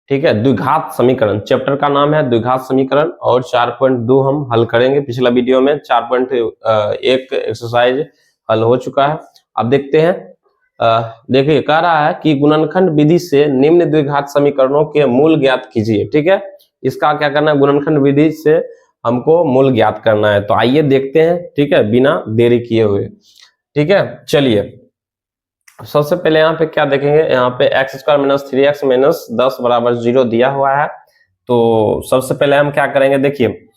ठीक है। द्विघात समीकरण चैप्टर का नाम है द्विघात समीकरण, और 4.2 हम हल करेंगे। पिछला वीडियो में 4.1 एक्सरसाइज हल हो चुका है। अब देखते हैं। देखिए कह रहा है कि गुणनखंड विधि से निम्न द्विघात समीकरणों के मूल ज्ञात कीजिए। ठीक है, इसका क्या करना है, गुणनखंड विधि से हमको मूल ज्ञात करना है। तो आइए देखते हैं, ठीक है, बिना देरी किए हुए। ठीक है, चलिए सबसे पहले यहाँ पे क्या देखेंगे, यहाँ पे x square minus 3x minus 10 बराबर 0 दिया हुआ है। तो सबसे पहले हम क्या करेंगे, देखिए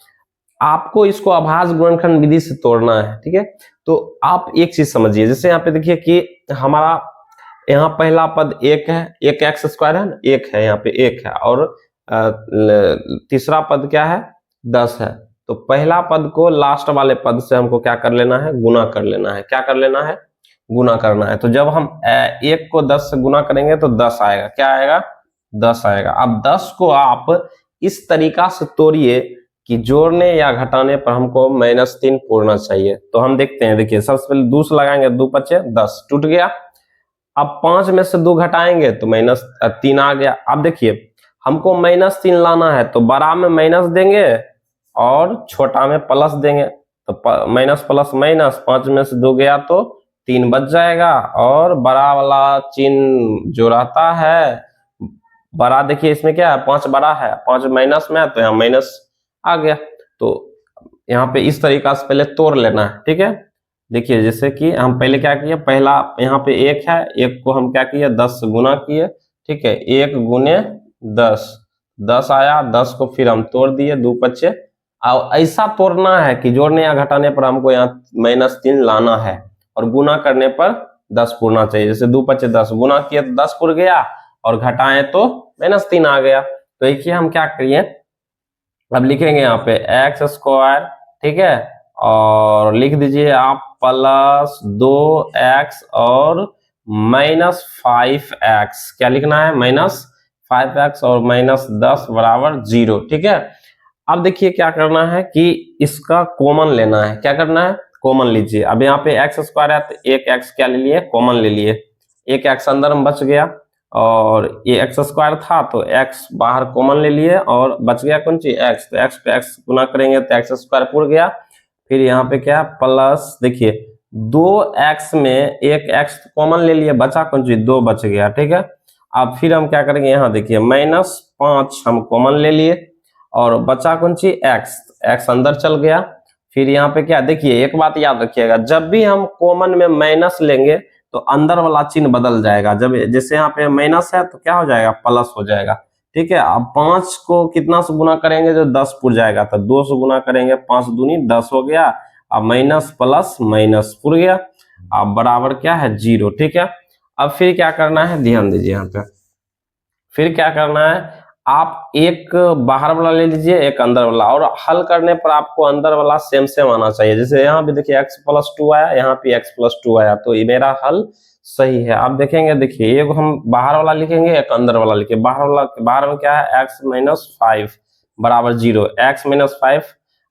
आपको इसको अभाज्य गुणनखंड विधि से तोड़ना है। ठीक है, तो आप एक चीज समझिए, जैसे यहाँ पे देखिए कि हमारा यहाँ पहला पद 1 है, एक एक्स स्क्वायर है ना, 1 है, यहाँ पे 1 है, और तीसरा पद क्या है, 10 है। तो पहला पद को लास्ट वाले पद से हमको क्या कर लेना है, गुना कर लेना है। क्या कर लेना है, गुना करना है। तो जब हम 1 को 10 से गुना करेंगे तो 10 आएगा। क्या आएगा, 10 आएगा। अब 10 को आप इस तरीका से तोड़िए कि जोड़ने या घटाने पर हमको -3 पूर्णा चाहिए। तो हम देखते हैं, देखिए सबसे पहले 2 से लगाएंगे, 2 पचे 10 टूट गया। अब 5 में से 2 घटाएंगे तो -3 आ गया। अब देखिए हमको -3 लाना है, तो बड़ा में माइनस देंगे और छोटा में प्लस देंगे। तो माइनस प्लस माइनस, 5 में से 2 गया तो 3 बच जाएगा, और बड़ा वाला चिन्ह जो रहता है बड़ा, देखिए इसमें क्या है, 5 बड़ा है, 5 माइनस में है, तो यहाँ माइनस आ गया। तो यहाँ पे इस तरीका से पहले तोड़ लेना है। ठीक है, देखिए जैसे कि हम पहले क्या किए, पहला यहाँ पे 1 है, 1 को हम क्या किए, 10 से गुना किए। ठीक है, 1 गुने 10, 10 आया, 10 को फिर हम तोड़ दिए, 2 पचे। और ऐसा तोड़ना है कि जोड़ने या घटाने पर हमको यहाँ -3 लाना है, और गुना करने पर 10 पूर्णा चाहिए। जैसे 2 पचे 10, गुना किए तो 10 पूर गया, और घटाएं तो -3 आ गया। तो देखिए हम क्या करिए, अब लिखेंगे यहाँ पे एक्स स्क्वायर, ठीक है, और लिख दीजिए आप प्लस 2x और -5x। क्या लिखना है, -5x और -10 बराबर 0। ठीक है, अब देखिए क्या करना है कि इसका कॉमन लेना है। क्या करना है, कॉमन लीजिए। अब यहाँ पे एक्स स्क्वायर है, तो एक एक्स क्या ले लिए, कॉमन ले लिए। एक एक्स अंदर में बच गया, और ये एक्स स्क्वायर था तो एक्स बाहर कॉमन ले लिए, और बच गया कौन चीज, एक्स। तो एक्स पे एक्स गुना करेंगे तो एक्स स्क्वायर पूर गया। फिर यहाँ पे क्या, प्लस, देखिए 2x में एक एक्स कॉमन ले लिए, बचा कौन चीज, 2 बच गया। ठीक है, अब फिर हम क्या करेंगे, यहाँ देखिए -5 हम कॉमन ले लिए, और बचा कौन सी, एक्स। एक्स अंदर चल गया। फिर यहाँ पे क्या, देखिए एक बात याद रखिएगा, जब भी हम कॉमन में माइनस लेंगे तो अंदर वाला चिन्ह बदल जाएगा। जब जैसे यहाँ पे माइनस है तो क्या हो जाएगा, प्लस हो जाएगा। ठीक है, अब 5 को कितना से गुना करेंगे, जो 10 पुर जाएगा, तो 2 से गुना करेंगे, 5 दूनी 10 हो गया। अब माइनस प्लस माइनस पुर गया, अब बराबर क्या है, 0। ठीक है, अब फिर क्या करना है, ध्यान दीजिए यहाँ पे, फिर क्या करना है, आप एक बाहर वाला ले लीजिए, एक अंदर वाला, और हल करने पर आपको अंदर वाला सेम सेम आना चाहिए। जैसे यहाँ भी देखिए x+2 आया, यहाँ पे x+2 आया, तो ये मेरा हल सही है। आप देखेंगे, देखिए एक हम बाहर वाला लिखेंगे, एक अंदर वाला लिखे। बाहर में क्या है, x-5 बराबर 0, x-5,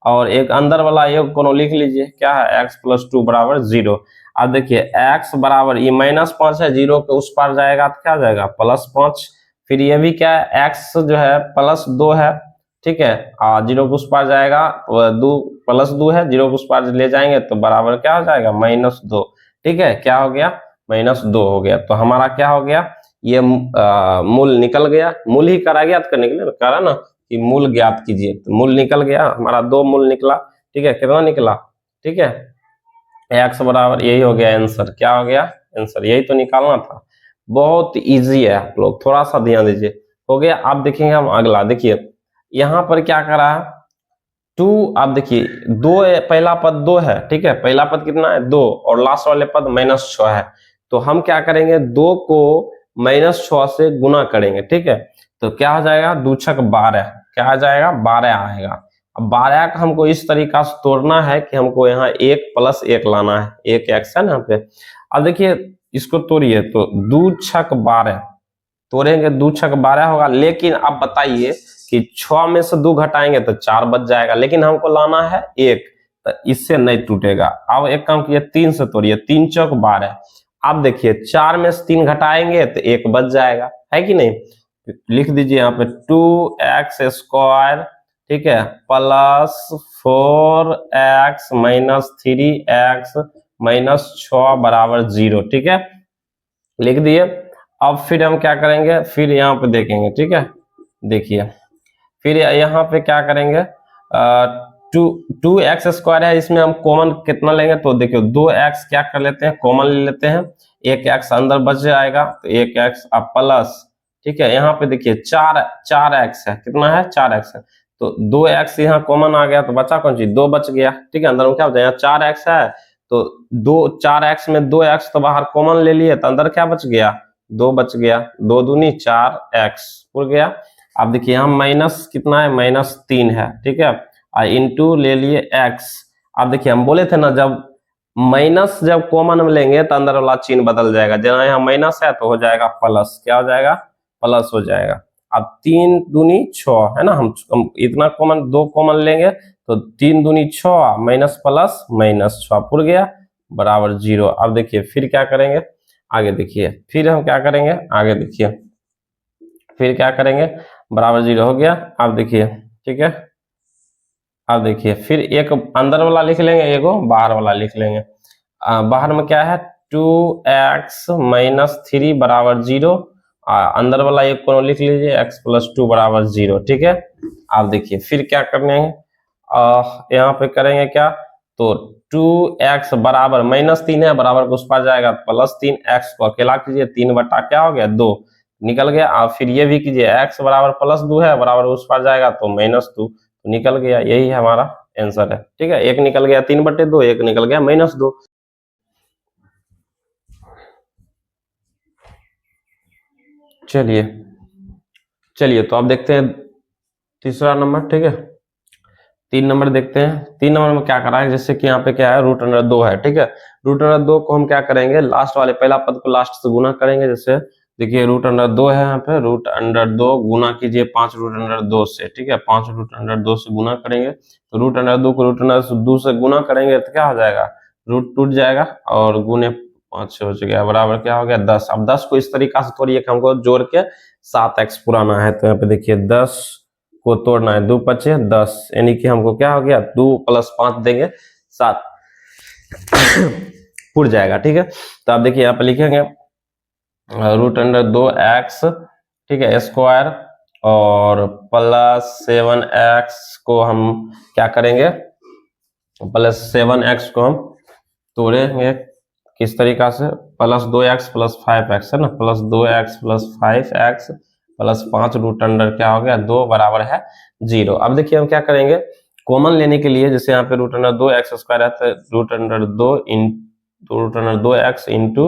और एक अंदर वाला एक कोनो लिख लीजिए, क्या है, x+2 बराबर 0। अब देखिए x बराबर, ये -5 है, 0 के उस पार जाएगा तो क्या हो जाएगा, +5। फिर ये भी क्या है, x जो है +2 है। ठीक है, 0 के उस पार जाएगा, 2 +2 है, 0 के उस पार ले जाएंगे तो बराबर क्या हो जाएगा, -2। ठीक है, क्या हो गया, -2 हो गया। तो हमारा क्या हो गया, ये मूल निकल गया। मूल ही करा गया, करने के लिए करा ना कि मूल ज्ञात कीजिए, तो मूल निकल गया हमारा, 2 मूल निकला। ठीक है, कितना निकला, ठीक है, x बराबर, यही हो गया आंसर। क्या हो गया, आंसर यही तो निकालना था। बहुत इजी है, आप लोग थोड़ा सा ध्यान दीजिए। हो गया। आप देखेंगे हम अगला, देखिए यहाँ पर क्या करा है, 2। आप देखिए 2, पहला पद 2 है। ठीक है, पहला पद कितना है, 2, और लास्ट वाले पद -6 है। तो हम क्या करेंगे, 2 को -6 से गुना करेंगे। ठीक है, तो क्या हो जाएगा, 2 छक 12, क्या आ जाएगा, 12 आएगा। अब 12 का हमको इस तरीका से तोड़ना है कि हमको यहाँ 1 + 1 लाना है, 1 एक्स है ना यहाँ पे। अब देखिए इसको तोड़िए, तो 2 छक 12 तोड़ेंगे, 2 छक 12 होगा। लेकिन अब बताइए कि 6 में से 2 घटाएंगे तो 4 बच जाएगा, लेकिन हमको लाना है 1, तो इससे नहीं टूटेगा। अब एक काम कीजिए, 3 से तोड़िए, 3 चौक 12। अब देखिए 4 में से 3 घटाएंगे तो 1 बच जाएगा, है कि नहीं। लिख दीजिए यहाँ पे 2x स्क्वायर, ठीक है, plus 4x minus 3x minus 6 बराबर 0, ठीक है, लिख दिए। अब फिर हम क्या करेंगे, फिर यहाँ पे देखेंगे, ठीक है, देखिए फिर यहाँ पे क्या करेंगे, टू एक्स स्क्वायर है, इसमें हम कॉमन कितना लेंगे, तो देखियो 2x क्या कर लेते हैं, कॉमन ले लेते हैं, एक एक्स अंदर बच जाएगा, तो एक एक्स अब प्लस, ठीक है, यहाँ पे देखिए 4x है, कितना है 4x है, तो 2x यहाँ कॉमन आ गया, तो बचा कौन चीज, 2 बच गया, ठीक है, अंदर में क्या बचा, यहाँ 4x है, तो 4x में 2x तो बाहर कॉमन ले लिए, तो अंदर क्या बच गया, 2 बच गया, 2 दूनी 4x उड़ गया। अब देखिए यहाँ माइनस कितना है, -3 है, ठीक है, इंटू ले लिए x। अब देखिए हम बोले थे ना, जब माइनस जब कॉमन में लेंगे तो अंदर वाला चिन्ह बदल जाएगा, जहाँ यहाँ माइनस है तो हो जाएगा प्लस, क्या हो जाएगा, प्लस हो जाएगा। अब 3 दूनी 6 है ना, हम इतना कॉमन, 2 कॉमन लेंगे तो 3 दूनी 6 माइनस प्लस माइनस 6 पुर गया बराबर 0। अब देखिए फिर क्या करेंगे, आगे देखिए फिर हम क्या करेंगे, आगे देखिए फिर क्या करेंगे, बराबर 0 हो गया। अब देखिए, ठीक है, अब देखिए फिर एक अंदर वाला लिख लेंगे, एक बाहर वाला लिख लेंगे। बाहर में क्या है, 2x माइनस 3 बराबर 0, अंदर वाला एक को लिख लीजिए x प्लस 2 बराबर 0, ठीक है। अब देखिए फिर क्या करने हैं, यहाँ पे करेंगे क्या, तो 2x बराबर -3 है, बराबर को उस पार जाएगा +3, x को अकेला कीजिए, 3 बटा क्या हो गया 2 निकल गया। अब फिर ये भी कीजिए, x बराबर +2 है, बराबर उस पार जाएगा तो -2 निकल गया, यही हमारा आंसर है, ठीक है। एक निकल गया 3/2, एक निकल गया -2। चलिए तो अब देखते हैं तीसरा नंबर, ठीक है, 3 नंबर देखते हैं। 3 नंबर में क्या करा है, जैसे कि यहाँ पे क्या है, √2 है, ठीक है, √2 को हम क्या करेंगे, लास्ट वाले पहला पद को लास्ट से गुना करेंगे। जैसे देखिए √2 है, यहाँ पे √2 गुना कीजिए 5 √2 से, ठीक है, 5 √2 से गुना करेंगे, तो √2 को √2 से गुना करेंगे तो क्या हो जाएगा, रूट टूट जाएगा और गुने 5 हो गया बराबर क्या हो गया 10। अब 10 को इस तरीका से तोड़िए कि हमको जोड़ के 7x पुराना है, तो यहाँ पे देखिए 10 को तोड़ना है, 2 पचे 10, यानी कि हमको क्या हो गया, 2 + 5 देंगे 7 पुर जाएगा, ठीक है। तो आप देखिए यहाँ पे लिखेंगे √2x, ठीक है, स्क्वायर और +7x को हम क्या करेंगे, +7x को हम तोड़ेंगे किस तरीका से, +2x + 5x है ना, +2x + 5x + 5 √2 क्या हो गया 2 बराबर है 0। अब देखिए हम क्या करेंगे, कॉमन लेने के लिए, जैसे यहाँ पे √2x स्क्वायर है तो √2x इंटू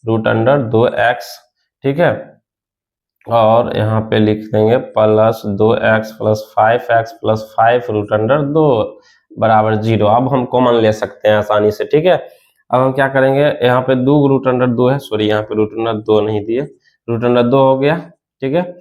√2x, ठीक है, और यहाँ पे लिख देंगे +2x + 5x + 5 √2 बराबर 0। अब हम कॉमन ले सकते हैं आसानी से, ठीक है। अब हम क्या करेंगे, यहाँ पे 2 √2 है, सॉरी यहाँ पे √2 नहीं दिए, √2 हो गया, ठीक है।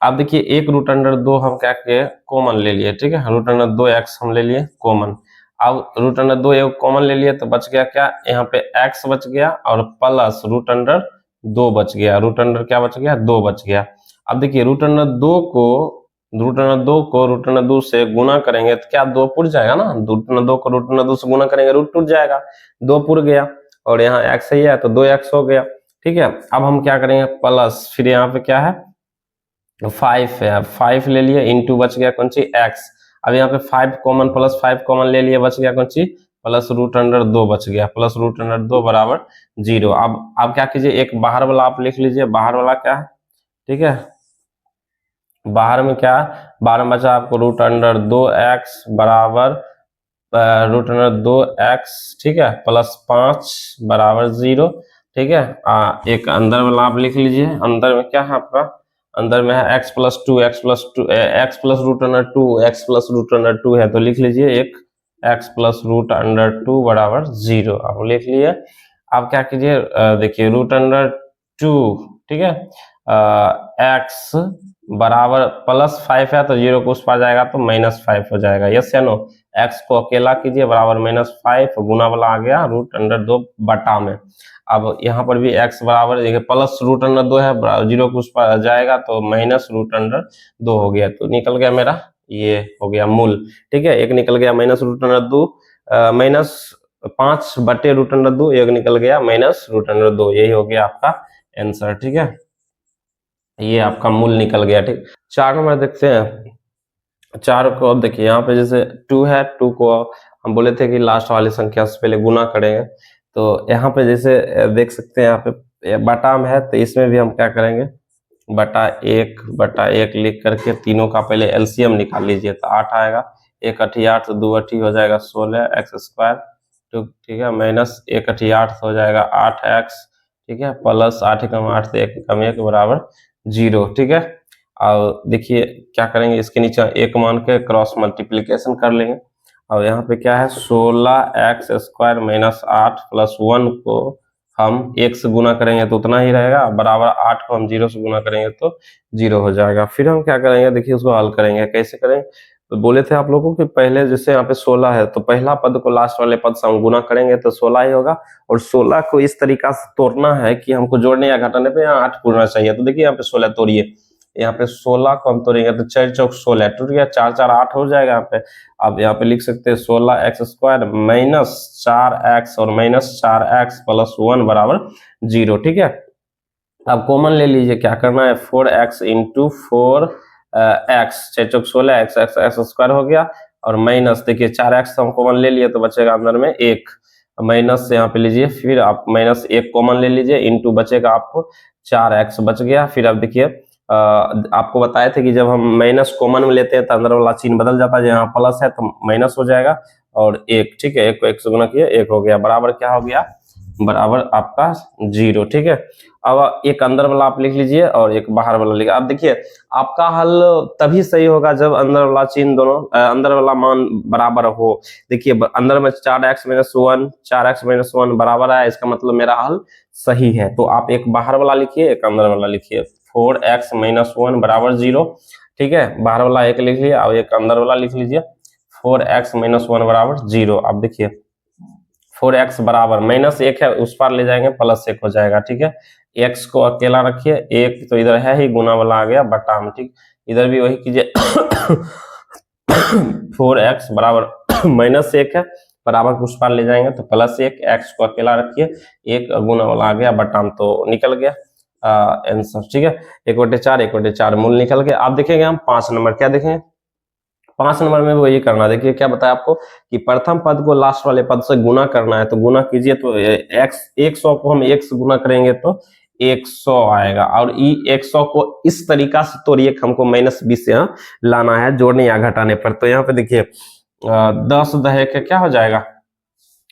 अब देखिए एक √2 हम क्या किए, कॉमन ले लिए, ठीक है, √2x हम ले लिए कॉमन। अब √2 एक कॉमन ले लिए तो बच गया क्या, यहाँ पे x बच गया और प्लस √2 बच गया, √2 क्या बच गया 2 बच गया। अब देखिए √2 को √2 से गुना करेंगे तो क्या 2 पुर जाएगा ना, √2 को √2 से गुना करेंगे रूट टूट जाएगा, 2 पुर गया और यहाँ x ही है तो 2x हो गया, ठीक है। अब हम क्या करेंगे प्लस, फिर यहाँ पे क्या है 5 है, 5 ले लिए इंटू बच गया कौन सी x। अब यहाँ पे 5 कॉमन, +5 कॉमन ले लिए, बच गया कौन सी +√2 बच गया, +√2 बराबर 0। अब क्या कीजिए, एक बाहर वाला आप लिख लीजिए, बाहर वाला क्या है, ठीक है, बाहर में क्या है, बाहर में बचा आपको √2x बराबर √2x, ठीक है, +5 बराबर 0, ठीक है। एक अंदर वाला आप लिख लीजिए, अंदर में क्या है आपका, अंदर में है x + 2 x + √2 x + √2 है, तो लिख लीजिए एक x + √2 बराबर 0, आप लिख लिए। आप क्या कीजिए, देखिए √2, ठीक है, एक्स बराबर +5 है तो 0 को उस पार जाएगा तो -5 हो जाएगा, यस या नो। एक्स को अकेला कीजिए बराबर -5, गुना वाला आ गया √2 बटा में। अब यहाँ पर भी x बराबर देखिए +√2 है, 0 को उस पार जाएगा तो -√2 हो गया, तो निकल गया मेरा ये हो गया मूल। ठीक है, एक निकल गया -√2 -5/√2, एक निकल गया -√2, यही हो गया आपका आंसर। ठीक है, ये आपका मूल निकल गया। ठीक, 4 नंबर देखते हैं। 4 को अब देखिए यहाँ पे जैसे 2 है, 2 को हम बोले थे कि लास्ट वाली संख्या से पहले गुना करेंगे, तो यहाँ पे जैसे देख सकते हैं यहाँ पे बटा में है, तो इसमें भी हम क्या करेंगे बटा 1 लिख करके तीनों का पहले एलसीएम निकाल लीजिए, तो 8 आएगा, 1 8 8 तो 2 8 हो जाएगा 16x², तो ठीक है, माइनस 1 8 8 हो जाएगा 8x, ठीक है, प्लस 8 कम 8 तो 1 कम 1 बराबर 0। ठीक है, और देखिए क्या करेंगे, इसके नीचे 1 मान के क्रॉस मल्टीप्लीकेशन कर लेंगे, और यहाँ पे क्या है 16x² - 8 + 1 को हम 1 से गुना करेंगे तो उतना ही रहेगा, बराबर 8 को हम 0 से गुना करेंगे तो 0 हो जाएगा। फिर हम क्या करेंगे, देखिए उसको हल करेंगे, कैसे करें, तो बोले थे आप लोगों को कि पहले जैसे यहाँ पे 16 है तो पहला पद को लास्ट वाले पद से हम गुना करेंगे तो 16 ही होगा, और 16 को इस तरीका से तोड़ना है कि हमको जोड़ने या घटाने पे यहाँ 8 पूरना चाहिए। तो देखिए यहाँ पे 16 तोड़िए, यहाँ पे 16 को हम तोड़ेंगे तो 4 चौक 16 टूट गया, 4 4 8 हो जाएगा यहाँ पे। अब यहाँ पे लिख सकते हैं 16x² - 4x और -4x + 1 बराबर 0। ठीक है, अब कॉमन ले लीजिए, क्या करना है 4x × 4x, 4 चौक 16 x² हो गया, और माइनस देखिए 4x हम कॉमन ले लिए तो बचेगा अंदर में 1, माइनस से यहाँ पे लीजिए, फिर आप -1 कॉमन ले लीजिए, इंटू बचेगा आपको 4x बच गया। फिर आप देखिए आपको बताए थे कि जब हम माइनस कॉमन में लेते हैं तो अंदर वाला चिन्ह बदल जाता है, यहाँ प्लस है तो माइनस हो जाएगा, और 1, ठीक है, 1 को 1 से गुना किया 1 हो गया, बराबर क्या हो गया, बराबर आपका 0। ठीक है, अब एक अंदर वाला आप लिख लीजिए और एक बाहर वाला लिखिए। अब देखिए आपका हल तभी सही होगा जब अंदर वाला चिन्ह दोनों अंदर वाला मान बराबर हो। देखिए अंदर में 4x - 1 बराबर है, इसका मतलब मेरा हल सही है। तो आप एक बाहर वाला लिखिए, एक अंदर वाला लिखिए, 4x - 1 बराबर 0। ठीक है, बाहर वाला एक लिख लिया और एक अंदर वाला लिख लीजिए, 4x - 1 बराबर 0। अब देखिए 4x बराबर -1 है, उस पार ले जाएंगे +1 हो जाएगा। ठीक है, x को अकेला रखिए, 1 तो इधर है ही, गुना वाला आ गया बटा में। ठीक, इधर भी वही कीजिए 4x बराबर -1 है, बराबर को उस पार ले जाएंगे तो +1, x को अकेला रखिए, 1 गुना वाला आ गया बटा में, तो निकल गया आंसर। ठीक है, 1/4 मूल निकल गया। आप देखेंगे हम 5 नंबर क्या देखेंगे, 5 नंबर में वही करना। देखिए क्या बताया आपको कि प्रथम पद को लास्ट वाले पद से गुना करना है, तो गुना कीजिए, तो x 100 को हम 1 से गुना करेंगे तो 100 आएगा, और 100 को इस तरीका से तोड़िए, हमको -20 यहाँ लाना है जोड़ने या घटाने पर। तो यहाँ पे देखिए 10 दहे के क्या हो जाएगा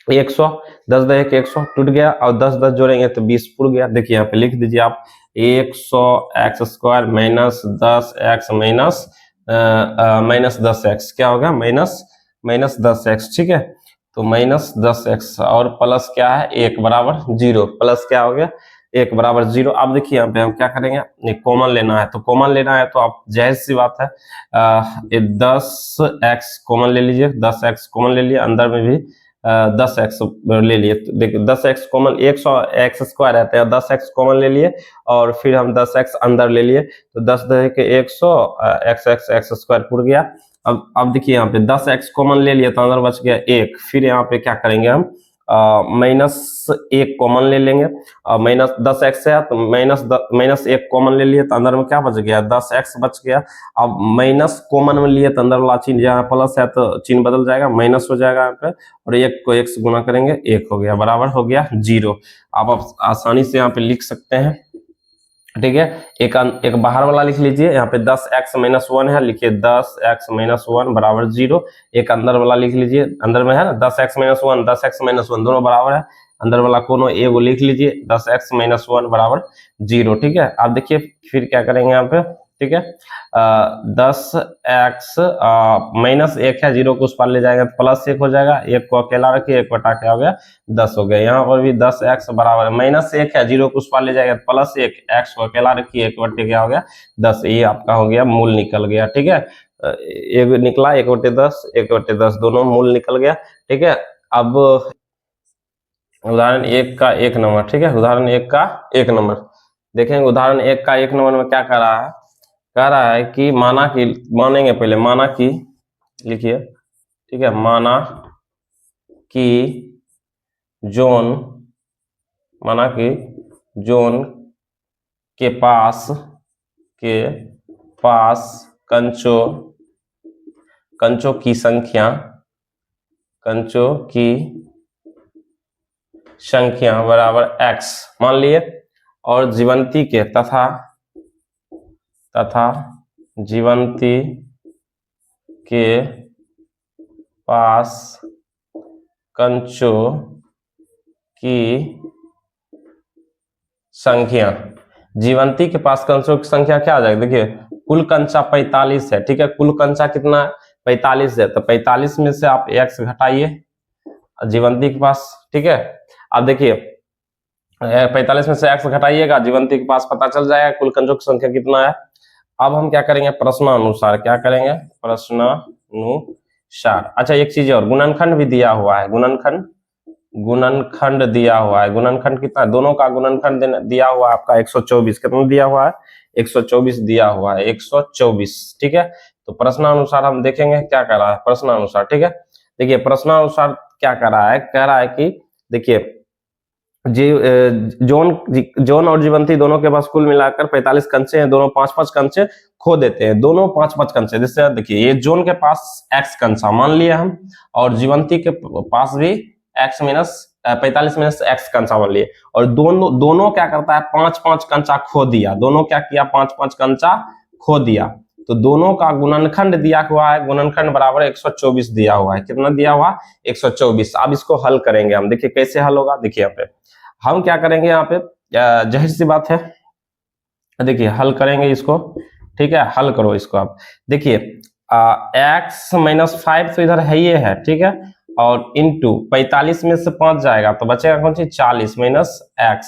100, 10 दहे के 100 टूट गया, और 10 10 जोड़ेंगे तो 20 पुर गया। देखिए यहाँ पे लिख दीजिए आप 100x² - 10x -10x क्या होगा -10x। ठीक है, तो -10x और प्लस क्या है 1 बराबर 0, प्लस क्या हो गया 1 बराबर 0। अब देखिए यहाँ पे हम क्या करेंगे, कॉमन लेना है, तो कॉमन लेना है तो आप जाहिर सी बात है 10x कॉमन ले लीजिए, 10x कॉमन ले लिए, अंदर में भी 10x ले लिए। तो देखिए 10x कॉमन 100x² रहते हैं, 10x कॉमन ले लिए और फिर हम 10x अंदर ले लिए, तो 10 दहे के 100 x² पुर गया। अब देखिए यहाँ पे 10x कॉमन ले लिए तो अंदर बच गया 1, फिर यहाँ पे क्या करेंगे हम -1 कॉमन ले लेंगे, और -10x है तो -1 कॉमन ले लिए तो अंदर में क्या बच गया 10x बच गया। अब माइनस कॉमन में लिए तो अंदर वाला चिन्ह जहाँ प्लस है तो चिन्ह बदल जाएगा, माइनस हो जाएगा यहाँ पे, और 1 को 1 से गुना करेंगे 1 हो गया, बराबर हो गया 0। आप आसानी से यहाँ पे लिख सकते हैं। ठीक है, एक बाहर वाला लिख लीजिए, यहाँ पे 10x - 1 है, लिखिए 10x - 1 बराबर 0। एक अंदर वाला लिख लीजिए, अंदर में है ना 10x - 1, 10x - 1 दोनों बराबर है, अंदर वाला कोनो ए वो लिख लीजिए 10x - 1 बराबर 0। ठीक है, आप देखिए फिर क्या करेंगे यहाँ पे ठीक है। 10x माइनस 1 है, 0 को उस पार ले जाएगा तो प्लस 1 हो जाएगा, 1 को अकेला रखिए, 1 बटा क्या हो गया 10 हो गया। यहाँ पर भी 10x बराबर है माइनस 1 है, 0 को उस पार ले जाएगा तो प्लस 1, x को अकेला रखिए, 1 बटे क्या हो गया 10। ये आपका हो गया मूल निकल गया, ठीक है। एक निकला 1 बटे 10, 1 बटे 10 दोनों मूल निकल गया, ठीक है। अब उदाहरण 1 का 1 नंबर, ठीक है। उदाहरण 1 का 1 नंबर देखेंगे। उदाहरण 1 का 1 नंबर में क्या कह रहा है, कह रहा है कि मानेंगे पहले, माना कि लिखिए, ठीक है। माना कि जोन के पास कंचों की संख्या बराबर x मान लिए, और जीवंती के तथा जीवंती के पास कंचों की संख्या, जीवंती के पास कंचों की संख्या क्या आ जाएगी, देखिए कुल कंचा 45 है, ठीक है। कुल कंचा कितना है 45 है, तो 45 में से आप x घटाइए जीवंती के पास, ठीक है। अब देखिए 45 में से x घटाइएगा, जीवंती के पास पता चल जाएगा कुल कंचों की संख्या कितना है। अब हम क्या करेंगे, प्रश्नानुसार क्या करेंगे, प्रश्नानुसार। अच्छा एक चीज और, गुणनखंड भी दिया हुआ है, गुणनखंड दिया हुआ है। गुणनखंड कितना है, दोनों का गुणनखंड दिया हुआ है आपका 124, कितना दिया हुआ है 124 दिया हुआ है 124, ठीक है। तो प्रश्नानुसार हम देखेंगे क्या कर रहा है प्रश्नानुसार, ठीक है। देखिए प्रश्नानुसार क्या कर रहा है, कह रहा है कि देखिए जोन और जीवंती दोनों के पास कुल मिलाकर 45 कंचे हैं, दोनों 5-5 कंचे खो देते हैं, दोनों 5-5 कंचे। जैसे देखिए ये जोन के पास x कंचा मान लिया हम, और जीवंती के पास भी x माइनस 45 माइनस x कंचा मान लिए, और दोनों क्या करता है 5-5 कंचा खो दिया, दोनों क्या किया 5-5 कंचा खो दिया। तो दोनों का गुणनखंड दिया हुआ है, गुणनखंड बराबर 124 दिया हुआ है, कितना दिया हुआ 124। अब इसको हल करेंगे हम, देखिए कैसे हल होगा, देखिए यहाँ पे हम क्या करेंगे, यहाँ पे जाहिर सी बात है, देखिए हल करेंगे इसको, ठीक है। हल करो इसको आप, देखिए x माइनस 5 तो इधर है ही है, ठीक है, और इंटू 45 में से 5 जाएगा तो बचेगा कौन सी 40 माइनस x,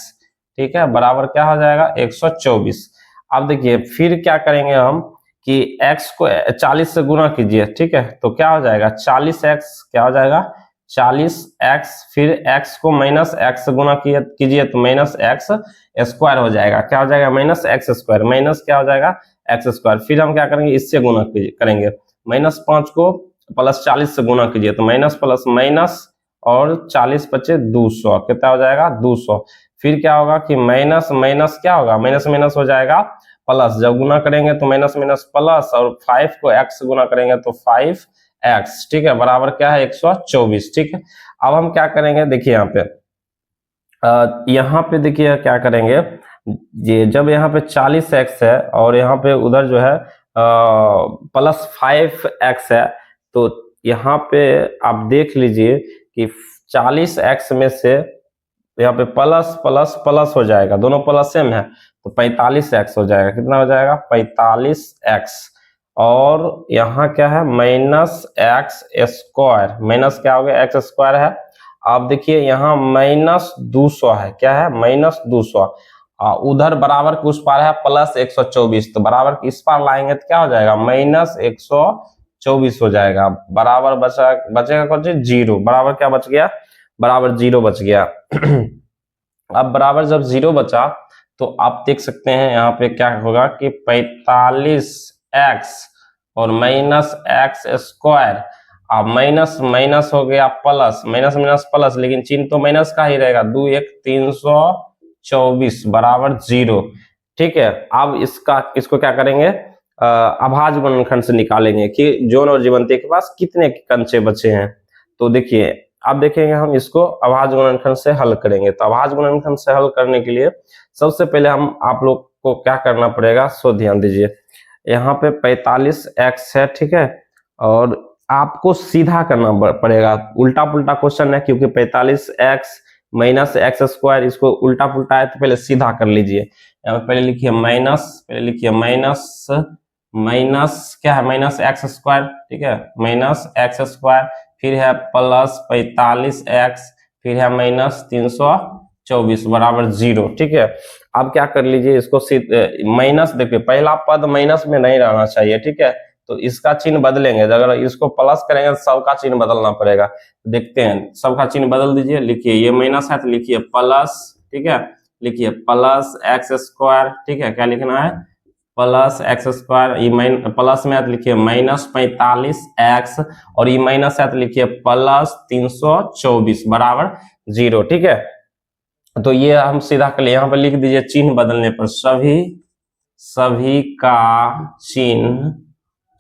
ठीक है, बराबर क्या हो जाएगा 124। अब देखिए फिर क्या करेंगे हम कि x को 40 से गुना कीजिए, ठीक है, तो क्या हो जाएगा 40x, क्या हो जाएगा 40x, फिर x को माइनस x से गुना कीजिए तो माइनस x स्क्वायर हो जाएगा, क्या हो जाएगा माइनस x स्क्वायर, माइनस क्या हो जाएगा x स्क्वायर। फिर हम क्या करेंगे, इससे गुना करेंगे, माइनस 5 को प्लस 40 से गुना कीजिए तो माइनस प्लस माइनस, और 40 बचे 200, कितना हो जाएगा 200। फिर क्या होगा कि माइनस माइनस क्या होगा, माइनस माइनस हो जाएगा प्लस, जब गुना करेंगे तो माइनस माइनस प्लस, और 5 को x से गुना करेंगे तो 5x, ठीक है, बराबर क्या है 124, ठीक है। अब हम क्या करेंगे, देखिए यहाँ पे देखिए क्या करेंगे, ये जब यहाँ पे 40x है और यहाँ पे उधर जो है प्लस 5x है, तो यहाँ पे आप देख लीजिए कि 40x में से यहाँ पे प्लस प्लस प्लस हो जाएगा, दोनों प्लस सेम है, तो 45x हो जाएगा, कितना हो जाएगा 45x, और यहाँ क्या है माइनस x स्क्वायर, माइनस क्या हो गया x स्क्वायर है। आप देखिए यहाँ माइनस 200 है, क्या है माइनस 200, उधर बराबर के उस पार है प्लस 124, तो बराबर इस पार लाएंगे तो क्या हो जाएगा माइनस 124 हो जाएगा, बराबर बचेगा कौन सी जीरो, बराबर क्या बच गया, बराबर जीरो बच गया। अब बराबर जब जीरो बचा तो आप देख सकते हैं यहाँ पे क्या होगा कि 45x और माइनस x स्क्वायर, अब माइनस माइनस हो गया प्लस, माइनस माइनस प्लस, लेकिन चिन्ह तो माइनस का ही रहेगा, 2 1 324 बराबर जीरो, ठीक है। अब इसको क्या करेंगे, अभाज्य गुणनखंड से निकालेंगे कि जोन और जीवंती के पास कितने कंचे बचे हैं। तो देखिए अब देखेंगे हम इसको अभाज्य गुणनखंड से हल करेंगे। तो अभाज्य गुणनखंड से हल करने के लिए सबसे पहले हम आप लोग को क्या करना पड़ेगा, सो ध्यान दीजिए, यहाँ पे 45x है, ठीक है, और आपको सीधा करना पड़ेगा, उल्टा पुल्टा क्वेश्चन है क्योंकि 45x माइनस एक्स स्क्वायर, इसको उल्टा पुल्टा है तो पहले सीधा कर लीजिए। यहाँ पे पहले लिखिए माइनस, पहले लिखिए माइनस, माइनस क्या है, माइनस एक्स स्क्वायर, ठीक है, माइनस एक्स स्क्वायर, फिर है प्लस 45x, फिर है माइनस 324 बराबर 0, ठीक है। अब क्या कर लीजिए, इसको माइनस, देखिए पहला पद माइनस में नहीं रहना चाहिए, ठीक है, तो इसका चिन्ह बदलेंगे, अगर इसको प्लस करेंगे तो सबका चिन्ह बदलना पड़ेगा। देखते हैं, सबका चिन्ह बदल दीजिए, लिखिए ये माइनस है तो लिखिए प्लस, ठीक है, लिखिए प्लस एक्स स्क्वायर, ठीक है, क्या लिखना है, प्लस एक्स स्क्वायर, ये प्लस में है तो लिखिए माइनस 45x, और ये माइनस है तो लिखिए प्लस 324 बराबर 0, ठीक है। तो ये हम सीधा कर लिए, यहाँ पर लिख दीजिए चिन्ह बदलने पर, सभी का चिन्ह,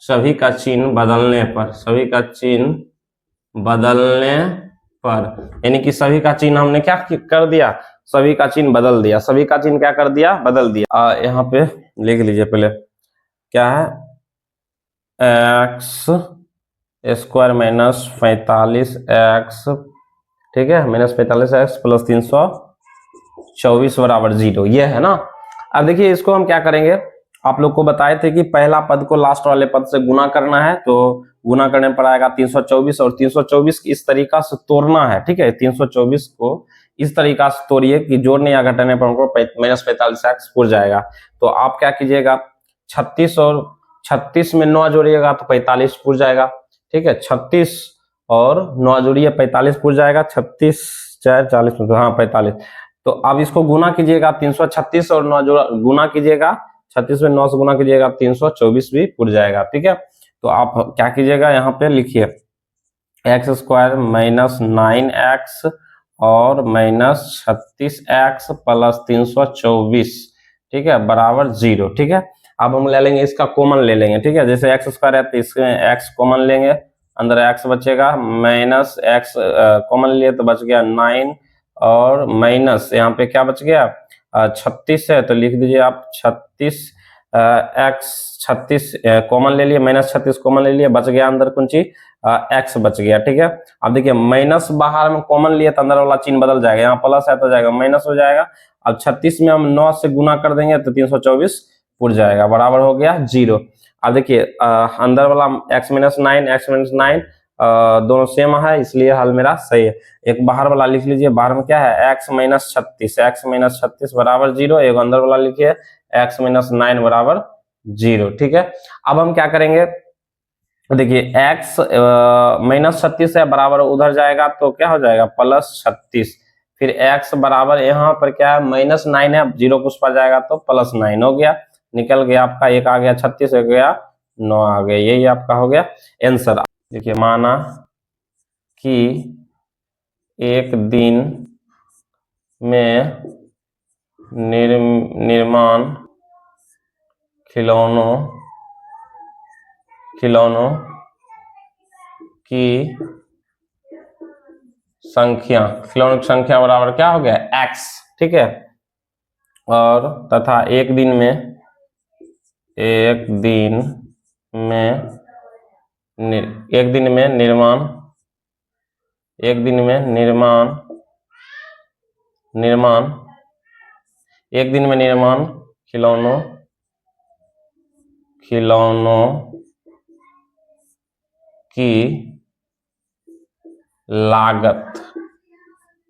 सभी का चिन्ह बदलने पर, सभी का चिन्ह बदलने पर, यानी कि सभी का चिन्ह हमने क्या कर दिया, सभी का चिन्ह बदल दिया, सभी का चिन्ह क्या कर दिया, बदल दिया। यहाँ पे लिख लीजिए पहले, क्या है, एक्स स्क्वायर माइनस 45x, ठीक है, माइनस 45x प्लस 324 बराबर 0, ये है ना। अब देखिए इसको हम क्या करेंगे, आप लोग को बताए थे कि पहला पद को लास्ट वाले पद से गुना करना है, तो गुना करने पर आएगा 324, और 324 इस तरीका से तोड़ना है, ठीक है, 324 को इस तरीका से तोड़िए कि जोड़ने या घटाने पर हमको माइनस 45x पुर जाएगा। तो आप क्या कीजिएगा, 36 और 36 में 9 जोड़िएगा तो 45 पुर जाएगा, ठीक है, 36 और 9 जोड़िए 45 पुर जाएगा, 36 4 40, हाँ 45। तो अब इसको गुना कीजिएगा, 336 और 9 जोड़ा गुना कीजिएगा, 36 में 9 से गुना कीजिएगा, 324 भी पुर जाएगा, ठीक है। तो आप क्या कीजिएगा, यहाँ पे लिखिए एक्स स्क्वायर माइनस 9x और माइनस 36x प्लस 324, ठीक है, बराबर 0, ठीक है। अब हम ले लेंगे इसका कॉमन ले लेंगे, ठीक है, जैसे एक्स स्क्वायर है तो इसमें x कॉमन लेंगे, अंदर x बचेगा, माइनस x कॉमन लिए तो बच गया 9, और माइनस यहाँ पे क्या बच गया, 36 है तो लिख दीजिए आप 36 x, 36 कॉमन ले लिए, माइनस 36 कॉमन ले लिए, बच गया अंदर कुंची x बच गया, ठीक है। अब देखिए माइनस बाहर में कॉमन लिए तो अंदर वाला चिन्ह बदल जाएगा, यहाँ प्लस है तो जाएगा माइनस हो जाएगा। अब 36 में हम 9 से गुना कर देंगे तो 324 पुर जाएगा, बराबर हो गया 0। अब देखिए अंदर वाला x माइनस 9, x माइनस 9 दोनों सेम है, इसलिए हल मेरा सही है। एक बाहर वाला लिख लीजिए, बाहर में क्या है, x माइनस 36, x माइनस 36 बराबर 0, एक अंदर वाला लिखिए x माइनस 9 बराबर 0, ठीक है। अब हम क्या करेंगे, देखिए x माइनस 36 है बराबर उधर जाएगा तो क्या हो जाएगा प्लस 36, फिर x बराबर यहाँ पर क्या है माइनस 9 है, 0 कुछ पर जाएगा तो प्लस 9 हो गया, निकल गया आपका, एक आ गया 36, हो गया 9 आ गया, यही आपका हो गया आंसर। देखिए माना कि एक दिन में निर्माण खिलौनों की संख्या, खिलौनों की संख्या बराबर क्या हो गया x, ठीक है, और तथा एक दिन में निर्माण खिलौनों की लागत,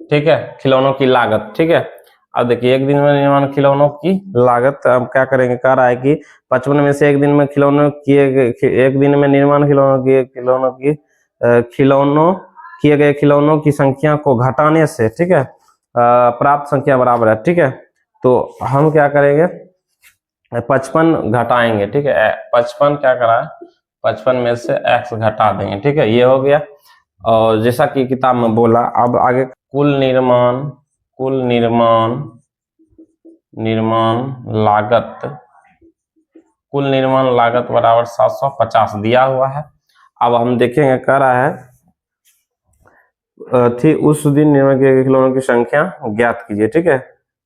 ठीक है, खिलौनों की लागत, ठीक है। अब देखिए एक दिन में निर्माण खिलौनों की लागत, हम क्या करेंगे, कह रहा है कि 55 में से एक दिन में खिलौनों एक दिन में निर्माण खिलौनों किए गए खिलौनों की संख्या को घटाने से, ठीक है, प्राप्त संख्या बराबर है, ठीक है। तो हम क्या करेंगे, 55 घटाएंगे, ठीक है, 55 क्या करा है, 55 में से x घटा देंगे, ठीक है, ये हो गया। और जैसा कि किताब में बोला, अब आगे कुल निर्माण लागत बराबर 750 दिया हुआ है। अब हम देखेंगे, कह रहा है थी उस दिन निर्माण किए गए खिलौनों की संख्या ज्ञात कीजिए, ठीक है।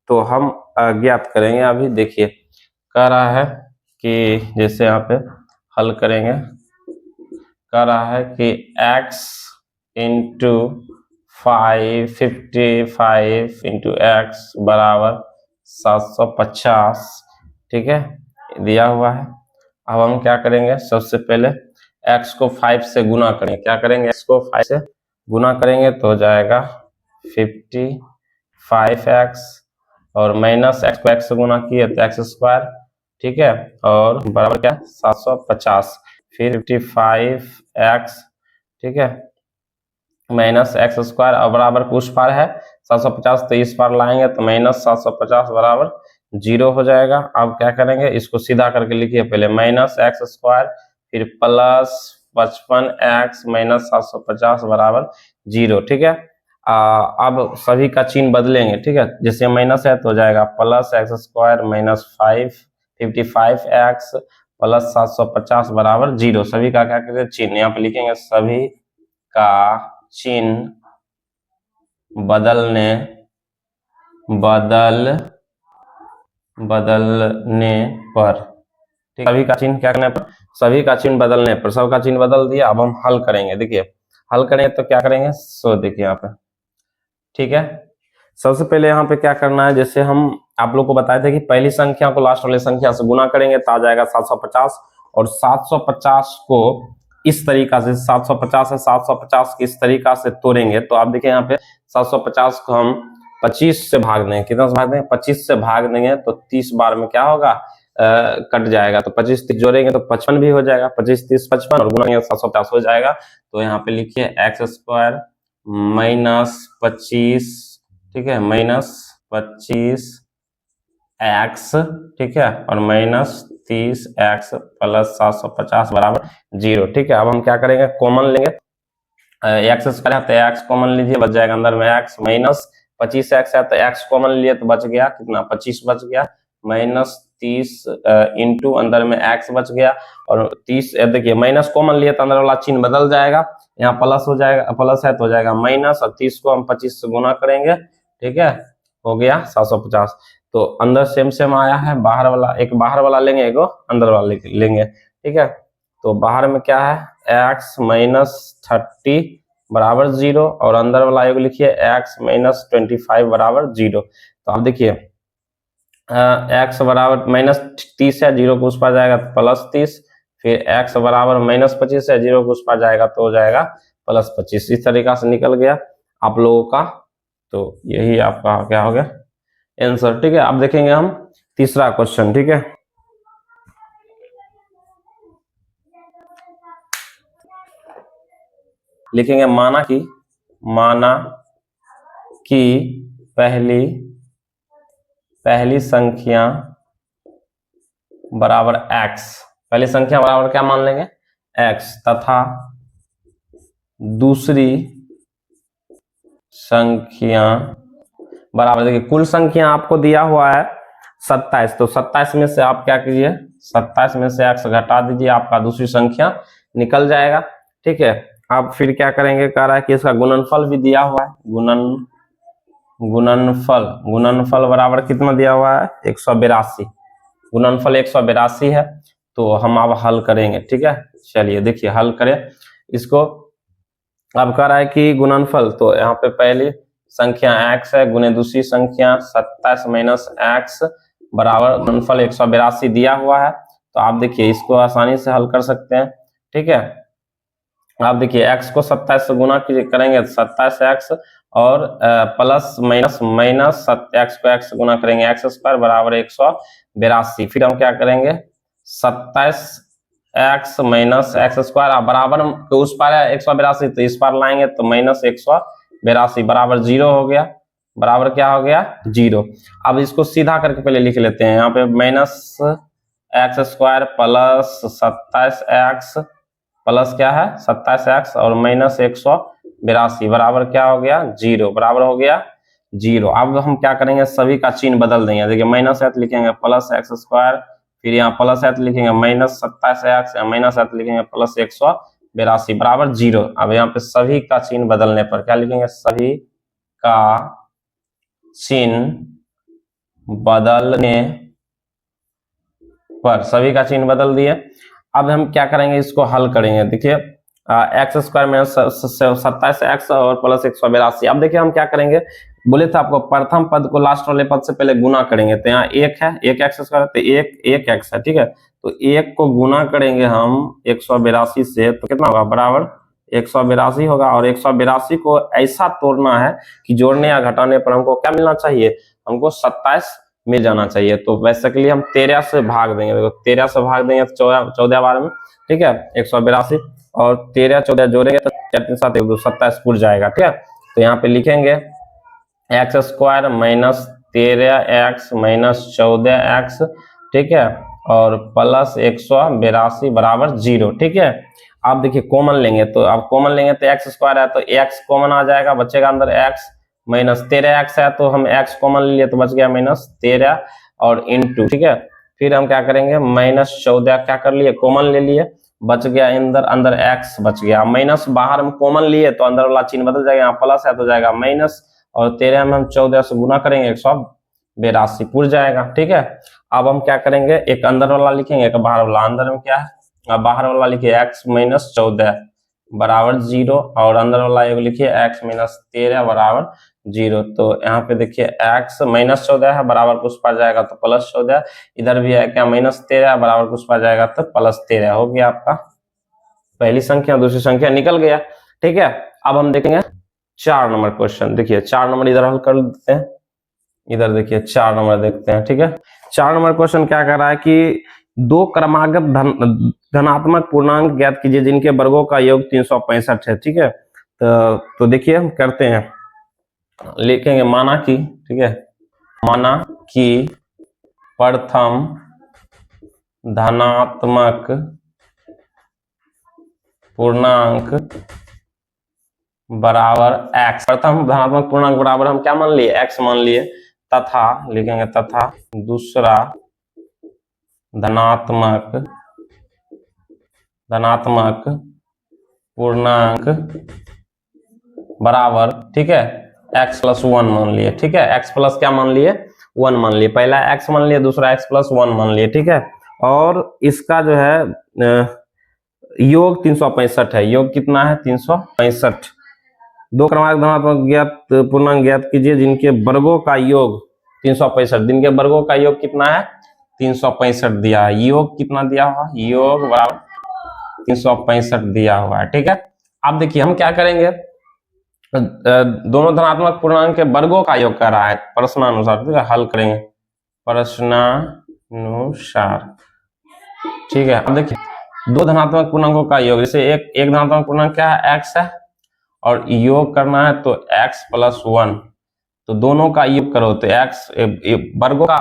तो हम ज्ञात करेंगे, अभी देखिए कह रहा है कि जैसे यहाँ पे हल करेंगे, कह रहा है कि x इंटू 55 इंटू एक्स बराबर 750, ठीक है, दिया हुआ है। अब हम क्या करेंगे, सबसे पहले x को 5 से गुना करेंगे। क्या करेंगे, x को 5 से गुना करेंगे तो हो जाएगा 55x और माइनस x को x से गुना किए तो x स्क्वायर, ठीक है, और बराबर क्या 750, फिर 55x, ठीक है, माइनस एक्स स्क्वायर और बराबर कुछ पार है 750, तो इस पार लाएंगे तो माइनस 750 बराबर 0 हो जाएगा। अब क्या करेंगे, इसको सीधा करके लिखिए, पहले माइनस एक्स स्क्वायर फिर प्लस 55x माइनस 750 बराबर 0, ठीक है। अब सभी का चिन्ह बदलेंगे, ठीक है, जैसे माइनस है तो हो जाएगा plus x square minus 55x plus 750 बराबर 0। सभी का क्या कहते हैं, चिन्ह यहाँ पे लिखेंगे, सभी का चिन्ह बदलने पर, ठीक, सभी का चिन्ह क्या करने पर, सभी का चिन्ह बदलने पर, सबका चिन्ह बदल दिया। अब हम हल करेंगे, देखिए हल करेंगे तो क्या करेंगे, सो देखिए यहाँ पे, ठीक है, सबसे पहले यहाँ पे क्या करना है, जैसे हम आप लोग को बताए थे कि पहली संख्या को लास्ट वाली संख्या से गुना करेंगे तो आ जाएगा 750, और 750 को इस तरीका से 750 है, 750 इस तरीका से तोड़ेंगे तो आप देखिए यहाँ पे 750 को हम 25 से भाग देंगे, कितना से भाग देंगे, 25 से भाग देंगे तो 30 बार में क्या होगा, कट जाएगा, तो 25 30 जोड़ेंगे तो 55 भी हो जाएगा, 25 30 55 और गुना 750 हो जाएगा। तो यहाँ पे लिखिए एक्स स्क्वायर माइनस 25, ठीक है, माइनस 25 एक्स, ठीक है, और माइनस 30 एक्स प्लस 750 बराबर 0, ठीक है। अब हम क्या करेंगे, कॉमन लेंगे, एक्स स्क्वायर है तो एक्स कॉमन लीजिए, बच जाएगा अंदर में एक्स, माइनस 25 एक्स है तो एक्स कॉमन लिए तो बच गया कितना, 25 बच गया, माइनस 30 इंटू अंदर में एक्स बच गया, और 30 देखिए माइनस कॉमन लिए तो अंदर वाला चिन्ह बदल जाएगा, यहाँ प्लस हो जाएगा, प्लस है तो हो जाएगा माइनस, और 30 को हम 25 से गुना करेंगे, ठीक है, हो गया 750। तो अंदर सेम सेम आया है, बाहर वाला एक बाहर वाला लेंगे, एक अंदर वाला लेंगे, ठीक है। तो बाहर में क्या है, x माइनस 30 बराबर 0, और अंदर वाला एक लिखिए x माइनस 25 बराबर 0। तो आप देखिए x बराबर माइनस 30 है, 0 को उस पर जाएगा तो प्लस 30, फिर x बराबर माइनस 25 है, 0 को उस पर जाएगा तो हो जाएगा प्लस 25। इस तरीका से निकल गया आप लोगों का, तो यही आपका क्या हो गया आंसर, ठीक है। अब देखेंगे हम तीसरा क्वेश्चन, ठीक है, लिखेंगे माना कि पहली संख्या बराबर x, पहली संख्या बराबर क्या मान लेंगे, x, तथा दूसरी संख्या बराबर, देखिए कुल संख्या आपको दिया हुआ है 27, तो 27 में से आप क्या कीजिए, 27 में से x घटा दीजिए, आपका दूसरी संख्या निकल जाएगा, ठीक है। आप फिर क्या करेंगे, कह रहा है कि इसका गुणनफल भी दिया हुआ है, गुणनफल बराबर कितना दिया हुआ है, 182, गुणनफल 182 है। तो हम अब हल करेंगे, ठीक है, चलिए देखिए हल करें इसको। अब कह रहा है कि गुणनफल, तो यहाँ पे पहली संख्या x है गुने दूसरी संख्या 27 माइनस एक्स बराबर गुणनफल 182 दिया हुआ है। तो आप देखिए इसको आसानी से हल कर सकते हैं, ठीक है। आप देखिए x को 27 से गुना करेंगे तो 27x, और प्लस माइनस माइनस x को x से गुना करेंगे एक्स स्क्वायर बराबर 182। फिर हम क्या करेंगे, 27x माइनस एक्स स्क्वायर बराबर उस पार है 182, तो इस पार लाएंगे तो माइनस 182 बराबर 0 हो गया, बराबर क्या हो गया 0। अब इसको सीधा करके पहले लिख लेते हैं, यहाँ पे minus x square plus 27x plus क्या है 27x और माइनस 182 बराबर क्या हो गया 0, बराबर हो गया 0। अब हम क्या करेंगे, सभी का चिन्ह बदल देंगे, देखिए माइनस है तो लिखेंगे प्लस एक्स स्क्वायर, फिर यहाँ प्लस है तो लिखेंगे माइनस 27x, माइनस है तो लिखेंगे प्लस 182 बराबर 0। अब यहाँ पे सभी का चिन्ह बदलने पर क्या लिखेंगे, सभी का चिन्ह बदलने पर, सभी का चिन्ह बदल दिए। अब हम क्या करेंगे, इसको हल करेंगे, देखिए एक्स स्क्वायर माइनस 27x और प्लस 182। अब देखिए हम क्या करेंगे, बोले थे आपको प्रथम पद को लास्ट वाले पद से पहले गुना करेंगे, तो यहाँ एक है, एक एक्स स्क्वायर, तो एक एक्स है, ठीक है। तो एक को गुना करेंगे हम 182 से, तो कितना होगा, बराबर 182 होगा। और 182 को ऐसा तोड़ना है कि जोड़ने या घटाने पर हमको क्या मिलना चाहिए, हमको 27 मिल जाना चाहिए। तो वैसे के लिए हम 13 से भाग देंगे, देखो 13 से भाग देंगे तो 14 बार में, ठीक है, 182 और 13 14 जोड़ेंगे तो 4 3 7 27 पूर जाएगा, ठीक है। तो यहाँ पे लिखेंगे x square minus 13x minus 14x, ठीक है, और प्लस 182 बराबर 0, ठीक है। आप देखिए कॉमन लेंगे, तो आप कॉमन लेंगे तो एक्स स्क्वायर है तो x कॉमन आ जाएगा, बचेगा अंदर x, माइनस 13x है तो हम x कॉमन ले लिए तो बच गया माइनस 13 और इंटू, ठीक है। फिर हम क्या करेंगे, माइनस 14 क्या कर लिए, कॉमन ले लिए, बच गया अंदर x बच गया, माइनस बाहर में कॉमन लिए तो अंदर वाला चिन्ह बदल जाएगा, यहाँ प्लस है तो जाएगा माइनस, और 13 में हम 14 से गुना करेंगे 182 पूर जाएगा, ठीक है। अब हम क्या करेंगे, एक अंदर वाला लिखेंगे, एक बाहर वाला। अंदर में क्या है, अब बाहर वाला लिखिए x माइनस 14 बराबर 0, और अंदर वाला एक लिखिए x माइनस 13 बराबर 0। तो यहाँ पे देखिए x माइनस 14 है, बराबर कुछ पर जाएगा तो प्लस 14, इधर भी है क्या माइनस 13 बराबर कुछ पर जाएगा तो प्लस 13, हो गया आपका पहली संख्या, दूसरी संख्या निकल गया, ठीक है। अब हम देखेंगे 4 नंबर क्वेश्चन। देखिए 4 नंबर इधर हल कर देते हैं, इधर देखिए 4 नंबर देखते हैं, ठीक है। 4 नंबर क्वेश्चन क्या कर रहा है कि दो क्रमागत धनात्मक पूर्णांक ज्ञात कीजिए जिनके वर्गों का योग 365 है, ठीक है। तो देखिए हम करते हैं, लिखेंगे माना कि, ठीक है, माना कि प्रथम धनात्मक पूर्णांक बराबर x, प्रथम धनात्मक पूर्णांक बराबर हम क्या मान लिए, x मान लिए, तथा लिखेंगे तथा दूसरा धनात्मक पूर्णांक बराबर, ठीक है, x प्लस 1 मान लिए, ठीक है। x प्लस क्या मान लिए, 1 मान लिए, पहला x मान लिए, दूसरा x प्लस 1 मान लिए, ठीक है। और इसका जो है योग 365 है, योग कितना है 365। दो क्रमांक धनात्मक ज्ञात पूर्णांक ज्ञात कीजिए जिनके वर्गों का योग 365, जिनके वर्गों का योग कितना है 365 दिया है, योग कितना दिया हुआ, योग बराबर 365 दिया हुआ है, ठीक है। अब देखिए हम क्या करेंगे, दोनों धनात्मक पूर्णांक के वर्गों का योग कर रहा है, प्रश्नानुसार, ठीक है, हल करेंगे प्रश्नानुसार, ठीक है। अब देखिए दो धनात्मक पूर्णांकों का योग, जैसे एक धनात्मक पूर्णांक क्या है, x है, और योग करना है तो x प्लस 1, तो दोनों का योग करो तो x वर्गों का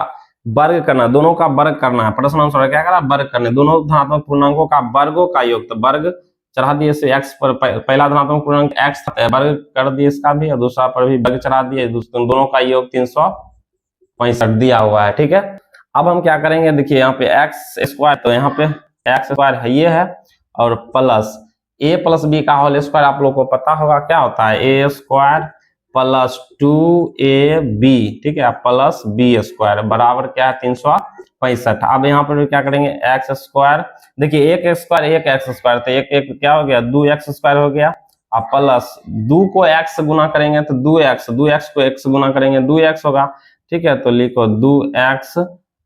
वर्ग करना, दोनों का वर्ग करना है, प्रश्नानुसार क्या करा, वर्ग करने, दोनों धनात्मक पूर्णांकों का वर्गों का योग, तो वर्ग चढ़ा दिए से x पर, पहला धनात्मक पूर्णांक x वर्ग कर दिए इसका भी, और दूसरा पर भी वर्ग चढ़ा दिए, दोनों का योग 365 दिया हुआ है, ठीक है। अब हम क्या करेंगे, देखिए यहाँ पे एक्स स्क्वायर, तो यहाँ पे एक्स स्क्वायर है ये है, और प्लस a प्लस बी का होल स्क्वायर आप लोग को पता होगा क्या होता है, a स्क्वायर प्लस 2ab, ठीक है, प्लस b स्क्वायर बराबर क्या है 365। अब यहाँ पर भी क्या करेंगे, एक्स स्क्वायर, देखिए एक स्क्वायर एक एक्स स्क्वायर, तो एक क्या हो गया 2x स्क्वायर हो गया, अब प्लस 2 को x से गुना करेंगे तो 2x को x से गुना करेंगे 2x होगा, ठीक है। तो लिखो 2x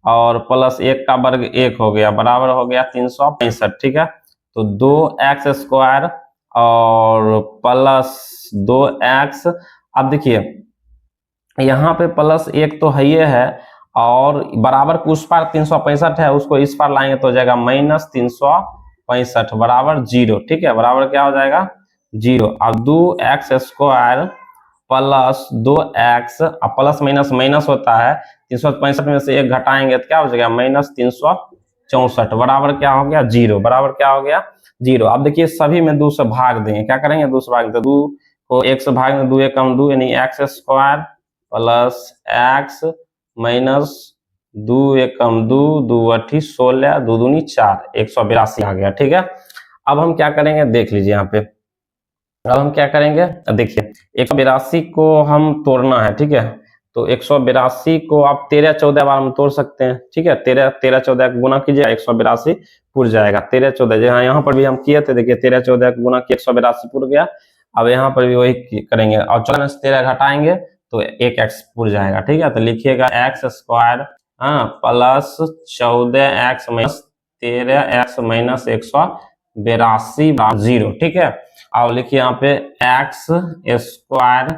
और प्लस 1 का वर्ग 1 हो गया, बराबर हो गया 365, ठीक है। तो 2x स्क्वायर और प्लस 2x, अब देखिए यहाँ पे प्लस 1 तो है ये है, और बराबर को उस पार 365 है, उसको इस पार लाएंगे तो हो जाएगा माइनस 365 बराबर 0, ठीक है, बराबर क्या हो जाएगा 0। अब 2x स्क्वायर प्लस 2x, अब प्लस माइनस माइनस होता है, 365 में से 1 घटाएंगे तो क्या हो जाएगा माइनस 364 बराबर क्या हो गया 0, बराबर क्या हो गया 0। अब देखिए सभी में 2 से भाग देंगे, क्या करेंगे 2 से भाग देंगे, 2 को 1 से भाग देंगे, 2 1 कम 2, यानी x square plus x minus 2 1 कम 2, 2 8 16, 2 दूनी 4, 182 आ गया, ठीक है। अब हम क्या करेंगे देख लीजिए यहाँ पे, अब हम क्या करेंगे, देखिए 182 को हम तोड़ना है, ठीक है, तो 182 को आप 13-14 बार में तोड़ सकते हैं, ठीक है। 13-14 गुना कीजिए, 182 पुर जाएगा। 13-14 जहाँ यहाँ पर भी हम किए थे, देखिए 13-14 गुना किए 182 पुर गया। अब यहाँ पर भी वही करेंगे और 14 में से 13 घटाएंगे तो 1x पुर जाएगा, ठीक है। तो लिखिएगा x square plus 14x minus 13x minus 182 0, ठीक है। अब लिखिए यहाँ पे एक्स स्क्वायर,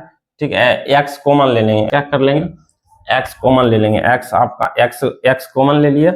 ठीक है। एक्स कॉमन ले लेंगे, क्या कर लेंगे, एक्स कॉमन ले लेंगे। एक्स आपका एक्स कॉमन ले लिए,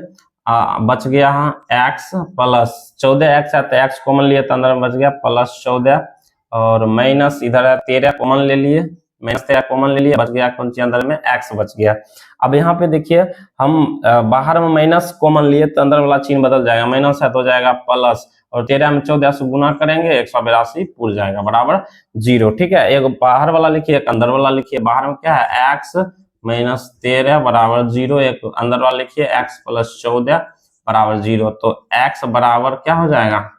बच गया एक्स प्लस 14x है तो एक्स कॉमन लिए तो अंदर में बच गया प्लस 14 और माइनस इधर 13 कॉमन ले लिए, माइनस 13 कॉमन ले लिए, बच गया कौन सी अंदर में एक्स बच गया। अब यहाँ पे देखिए हम बाहर में माइनस कॉमन लिए तो अंदर वाला चिन्ह बदल जाएगा, माइनस है तो हो जाएगा प्लस और 13 में 14 से गुना करेंगे 182 पुर जाएगा बराबर 0, ठीक है। एक बाहर वाला लिखिए, एक अंदर वाला लिखिए। बाहर में क्या है एक्स माइनस 13 बराबर 0, एक अंदर वाला लिखिए एक्स प्लस 14 बराबर 0। तो एक्स बराबर क्या हो जाएगा,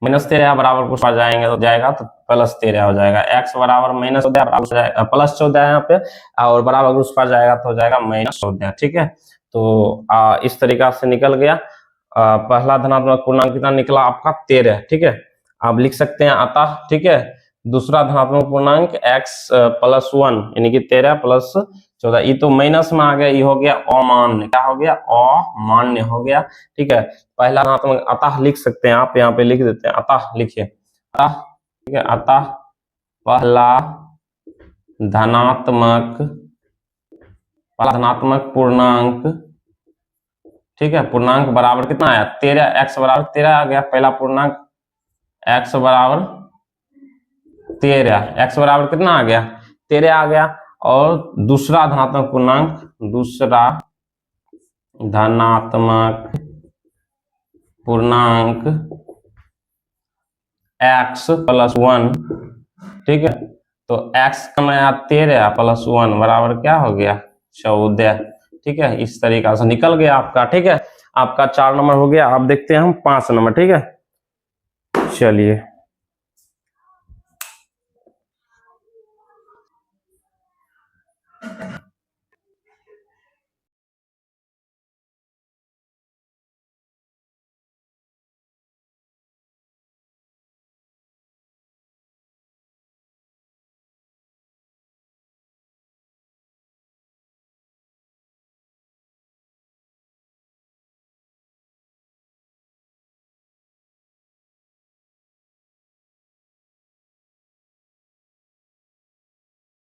माइनस 13 बराबर कुछ आ जाएंगे तो जाएगा तो प्लस 13 हो जाएगा। एक्स बराबर माइनस 14 बराबर प्लस 14 यहाँ पे और बराबर उस पर जाएगा तो हो जाएगा माइनस 14, ठीक है। तो इस तरीका से निकल गया। पहला धनात्मक पूर्णांक कितना निकला आपका 13, ठीक है। आप लिख सकते हैं अतः, ठीक है। दूसरा धनात्मक पूर्णांक x प्लस 1 यानी कि 13 प्लस 14, ये तो माइनस में आ गया, ये हो गया अमान्य, क्या हो गया अमान्य हो गया, ठीक है। पहला धनात्मक अतः लिख सकते हैं आप, यहाँ पे लिख देते हैं अतः, लिखिए अतः, ठीक है। अतः पहला धनात्मक पूर्णांक, ठीक है, पूर्णांक बराबर कितना आया 13, x बराबर 13 आ गया पहला पूर्णांक, x बराबर 13, x बराबर कितना आ गया 13 आ गया। और दूसरा धनात्मक पूर्णांक, दूसरा धनात्मक पूर्णांक x प्लस 1, ठीक है। तो x का नया 13 प्लस 1 बराबर क्या हो गया 14, ठीक है। इस तरीका से निकल गया आपका, ठीक है। आपका 4 नंबर हो गया। आप देखते हैं हम 5 नंबर, ठीक है। चलिए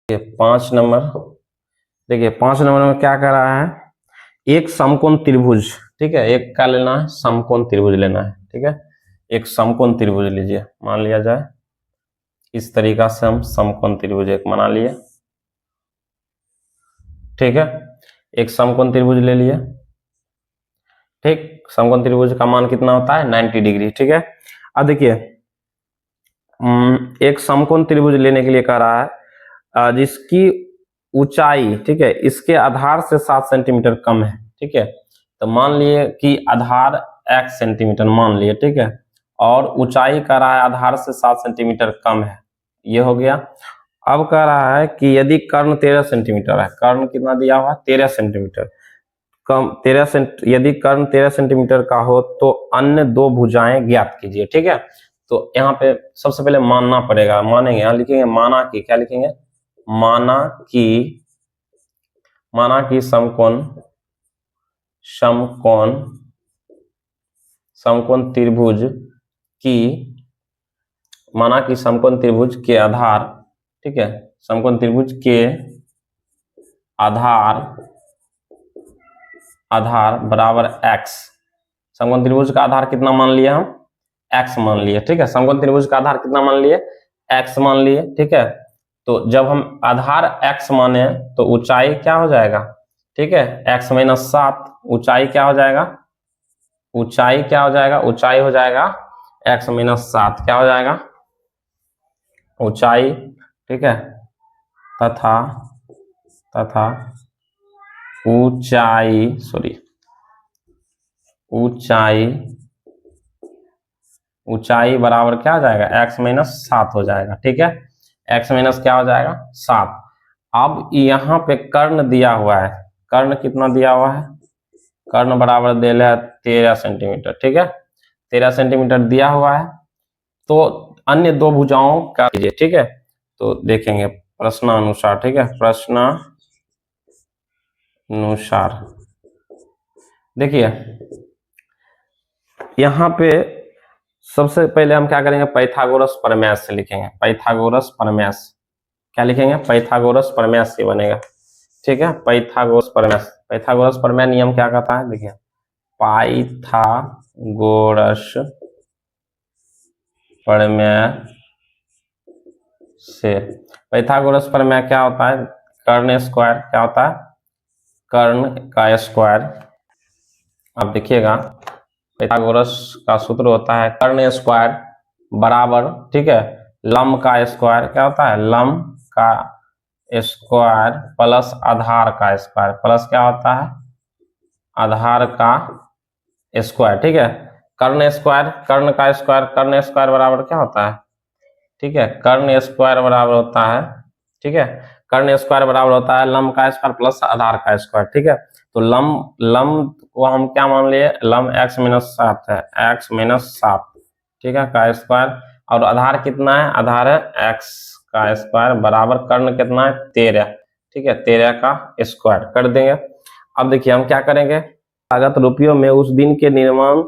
ये 5 नंबर, देखिए 5 नंबर में क्या कर रहा है, एक समकोण त्रिभुज, ठीक है। एक क्या लेना है, समकोण त्रिभुज लेना है, ठीक है। एक समकोण त्रिभुज लीजिए, मान लिया जाए इस तरीका से हम समकोण त्रिभुज एक बना लिए, ठीक है। एक समकोण त्रिभुज ले लिए, ठीक। समकोण त्रिभुज का मान कितना होता है 90 डिग्री, ठीक है। अब देखिए एक समकोण त्रिभुज लेने के लिए कह रहा है जिसकी ऊंचाई, ठीक है, इसके आधार से 7 सेंटीमीटर कम है, ठीक है। तो मान लिए कि आधार x सेंटीमीटर मान लिए, ठीक है, और ऊंचाई कह रहा है आधार से 7 सेंटीमीटर कम है, ये हो गया। अब कह रहा है कि यदि कर्ण 13 सेंटीमीटर है, कर्ण कितना दिया हुआ 13 सेंटीमीटर कम, 13 सेंट, यदि कर्ण 13 सेंटीमीटर का हो तो अन्य दो भुजाएं ज्ञात कीजिए, ठीक है। तो यहाँ पे सबसे पहले मानना पड़ेगा, मानेंगे, यहाँ लिखेंगे माना कि, क्या लिखेंगे, माना कि समकोण त्रिभुज की, माना कि समकोण त्रिभुज के आधार, ठीक है, समकोण त्रिभुज के आधार बराबर x, समकोण त्रिभुज का आधार कितना मान लिया हम x मान लिए, ठीक है। समकोण त्रिभुज का आधार कितना मान लिए x मान लिए, ठीक है। तो जब हम आधार x माने तो ऊंचाई क्या हो जाएगा, ठीक है, x माइनस 7, ऊंचाई क्या हो जाएगा, ऊंचाई क्या हो जाएगा, ऊंचाई हो जाएगा x माइनस 7, क्या हो जाएगा ऊंचाई, ठीक है, तथा ऊंचाई, सॉरी, ऊंचाई बराबर क्या हो जाएगा x माइनस 7 हो जाएगा, ठीक है। x माइनस क्या हो जाएगा 7। अब यहाँ पे कर्ण दिया हुआ है, कर्ण कितना दिया हुआ है, कर्ण बराबर दे रहा है 13 सेंटीमीटर, ठीक है, 13 सेंटीमीटर दिया हुआ है। तो अन्य दो भुजाओं का कीजिए, ठीक है, तो देखेंगे प्रश्नानुसार, ठीक है, प्रश्नानुसार देखिए यहाँ पे सबसे पहले हम क्या करेंगे, पाइथागोरस प्रमेय से लिखेंगे, पाइथागोरस प्रमेय, क्या लिखेंगे, पाइथागोरस प्रमेय से बनेगा, ठीक है, पाइथागोरस प्रमेय। पाइथागोरस प्रमेय नियम क्या कहता है, देखिए पाइथागोरस प्रमेय से, पाइथागोरस प्रमेय क्या होता है, कर्ण स्क्वायर, क्या होता है, कर्ण का स्क्वायर। आप देखिएगा पाइथागोरस का सूत्र होता है कर्ण स्क्वायर बराबर, ठीक है, लंब का स्क्वायर, क्या होता है, लंब का स्क्वायर प्लस आधार का स्क्वायर, प्लस क्या होता है, आधार का स्क्वायर, ठीक है, कर्ण स्क्वायर, कर्ण का स्क्वायर, कर्ण स्क्वायर बराबर क्या होता है, ठीक है, कर्ण स्क्वायर बराबर होता है, ठीक है, कर्ण स्क्वायर बराबर होता है लंब का स्क्वायर प्लस आधार का स्क्वायर, ठीक है। तो लंब लंब को हम क्या मान लिए, लंब x-7 है, x-7, ठीक है, का स्क्वायर, और आधार कितना है, आधार है x का स्क्वायर बराबर कर्ण कितना है 13, ठीक है, 13 का स्क्वायर कर देंगे। अब देखिए हम क्या करेंगे, लागत रुपयों में उस दिन के निर्माण